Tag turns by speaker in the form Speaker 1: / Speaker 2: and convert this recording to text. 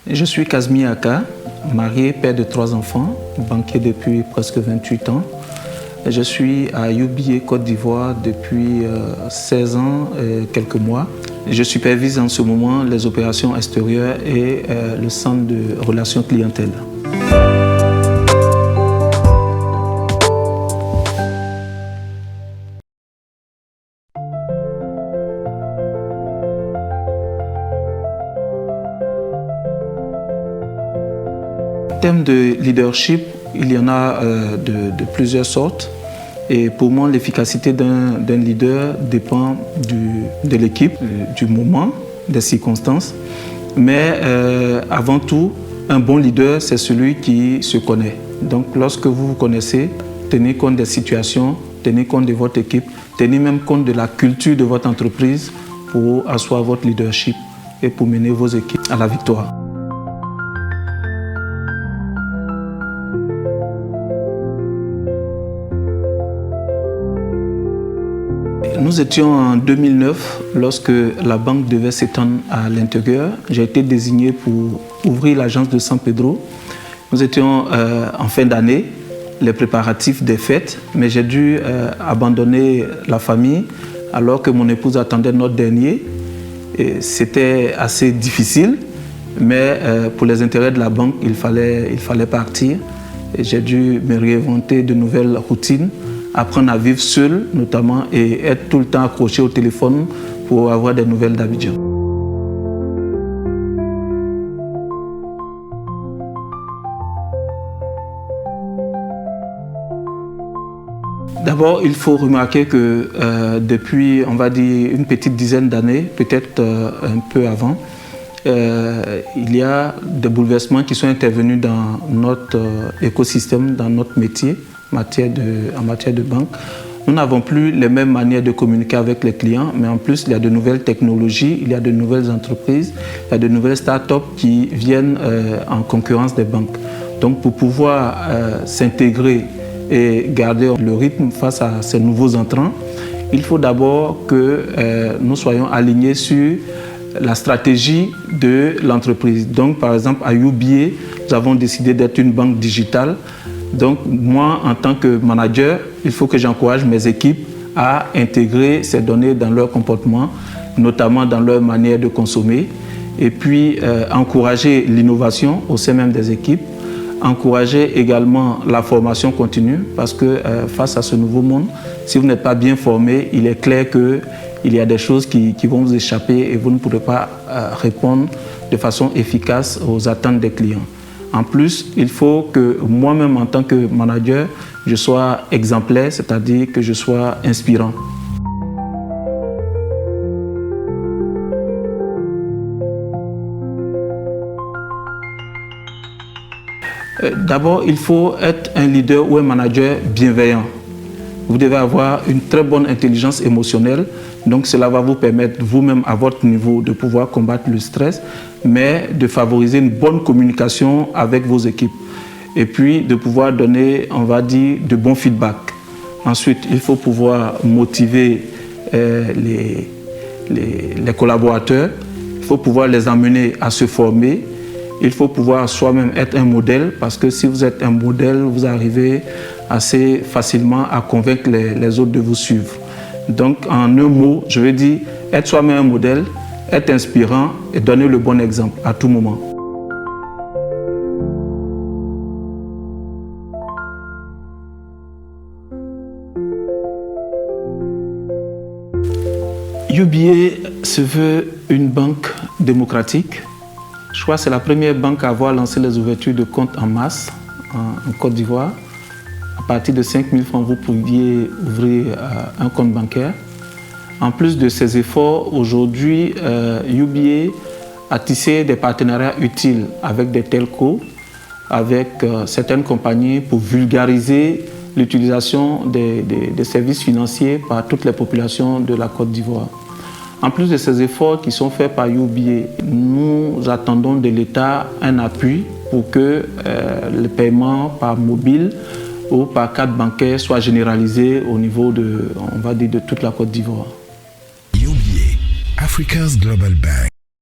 Speaker 1: Je suis Kazmi Aka, marié, père de 3 enfants, banquier depuis presque 28 ans. Je suis à UBA Côte d'Ivoire depuis 16 ans et quelques mois. Je supervise en ce moment les opérations extérieures et le centre de relations clientèle. En termes de leadership, il y en a de plusieurs sortes. Et pour moi, l'efficacité d'un leader dépend de l'équipe, du moment, des circonstances. Mais avant tout, un bon leader, c'est celui qui se connaît. Donc lorsque vous vous connaissez, tenez compte des situations, tenez compte de votre équipe, tenez même compte de la culture de votre entreprise pour asseoir votre leadership et pour mener vos équipes à la victoire. Nous étions en 2009 lorsque la banque devait s'étendre à l'intérieur. J'ai été désigné pour ouvrir l'agence de San Pedro. Nous étions en fin d'année, les préparatifs des fêtes, mais j'ai dû abandonner la famille alors que mon épouse attendait notre dernier. C'était assez difficile, mais pour les intérêts de la banque, il fallait partir. J'ai dû me réinventer de nouvelles routines, apprendre à vivre seul notamment et être tout le temps accroché au téléphone pour avoir des nouvelles d'Abidjan. D'abord, il faut remarquer que depuis, on va dire, une petite dizaine d'années, peut-être un peu avant, il y a des bouleversements qui sont intervenus dans notre écosystème, dans notre métier, en matière de banque. Nous n'avons plus les mêmes manières de communiquer avec les clients, mais en plus, il y a de nouvelles technologies, il y a de nouvelles entreprises, il y a de nouvelles start-up qui viennent en concurrence des banques. Donc, pour pouvoir s'intégrer et garder le rythme face à ces nouveaux entrants, il faut d'abord que nous soyons alignés sur la stratégie de l'entreprise. Donc, par exemple, à UBA, nous avons décidé d'être une banque digitale. Donc, moi, en tant que manager, il faut que j'encourage mes équipes à intégrer ces données dans leur comportement, notamment dans leur manière de consommer, et puis encourager l'innovation au sein même des équipes, encourager également la formation continue, parce que face à ce nouveau monde, si vous n'êtes pas bien formé, il est clair qu'il y a des choses qui vont vous échapper et vous ne pourrez pas répondre de façon efficace aux attentes des clients. En plus, il faut que moi-même, en tant que manager, je sois exemplaire, c'est-à-dire que je sois inspirant. D'abord, il faut être un leader ou un manager bienveillant. Vous devez avoir une très bonne intelligence émotionnelle, donc cela va vous permettre vous-même à votre niveau de pouvoir combattre le stress, mais de favoriser une bonne communication avec vos équipes et puis de pouvoir donner, on va dire, de bons feedbacks. Ensuite, il faut pouvoir motiver les collaborateurs, il faut pouvoir les amener à se former. Il faut pouvoir soi-même être un modèle, parce que si vous êtes un modèle, vous arrivez assez facilement à convaincre les autres de vous suivre. Donc, en un mot, je veux dire, être soi-même un modèle, être inspirant et donner le bon exemple à tout moment. UBA se veut une banque démocratique. Je crois que c'est la première banque à avoir lancé les ouvertures de comptes en masse en Côte d'Ivoire. À partir de 5 000 francs, vous pouviez ouvrir un compte bancaire. En plus de ces efforts, aujourd'hui, UBA a tissé des partenariats utiles avec des telcos, avec certaines compagnies pour vulgariser l'utilisation des services financiers par toutes les populations de la Côte d'Ivoire. En plus de ces efforts qui sont faits par UBA, nous attendons de l'État un appui pour que le paiement par mobile ou par carte bancaire soit généralisée au niveau de, on va dire, de toute la Côte d'Ivoire.
Speaker 2: UBA, Africa's Global Bank.